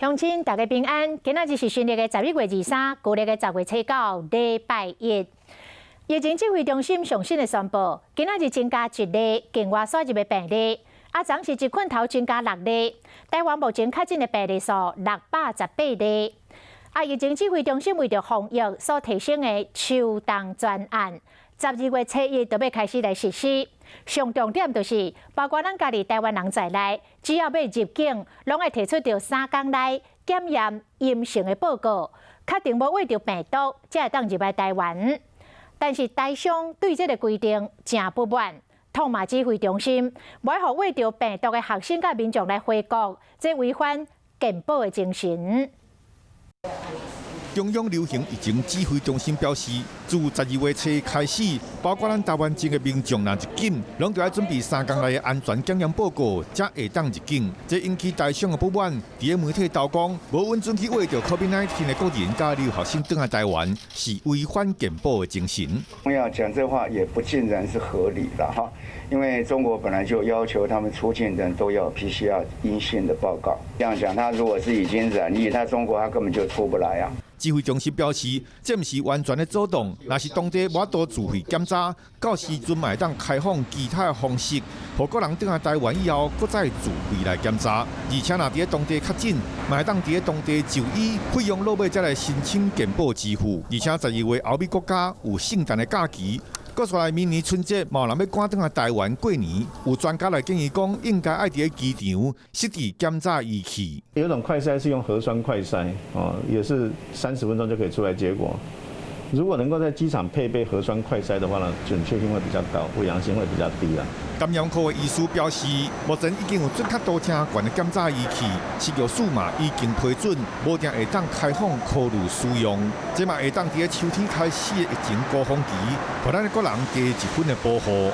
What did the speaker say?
乡亲大家平安，今仔日是新历的11月23，旧历的10月初9，礼拜一。疫情指挥中心上新的宣布，今仔日增加1例境外输入的病例，昨是一困头增加6例。台湾目前确诊的病例数618例。疫情指挥中心为着防疫所提升的秋冬专案，12月初1就要开始来实施。上重点就是，包括咱家己台湾人在内，只要要入境，拢要提出着3天内检验阴性的报告，确定无畏着病毒，才会当入来台湾。但是台商对这个规定真不满，痛骂指挥中心袂互畏着病毒的学生甲民众来回国，这违反健保的精神。中央流行疫情指挥中心表示，自12月初开始，包括咱台湾籍的民众若入境，拢就要准备3天内的安全检验报告，才会当入境。这引起台商的不满。伫媒体投讲，无允准去为着 COVID-19 的个人甲留学生返来台湾，是违反健保的精神。要讲这话也不尽然是合理了哈，因为中国本来就要求他们出境人都要 PCR 阴性的报告。这样讲，他如果是已经染疫，他中国他根本就出不来啊。指挥中心表示，这毋是完全的阻挡，若是当地无法度自费检查，到时阵嘛会当开放其他的方式，互个人返来台湾以后，搁再自费来检查。而且若伫当地确诊，嘛会当伫当地就医，费用落尾再来申请健保支付。而且12月欧美国家有圣诞的假期。搁出来，明年春节嘛有人要赶返来台湾过年，有专家来建议讲，应该爱伫机场设置检查仪器。有一种快筛是用核酸快筛，也是30分钟就可以出来结果。如果能够在机场配备核酸快筛的话呢，准确性会比较高，伪阳性会比较低啦。感染科的医师表示，目前已经有准确度正悬的检查仪器，食药署嘛已经批准，无定会当开放考虑使用。这嘛会当伫秋天开始的疫情高峰期，互咱个人加一份的保护。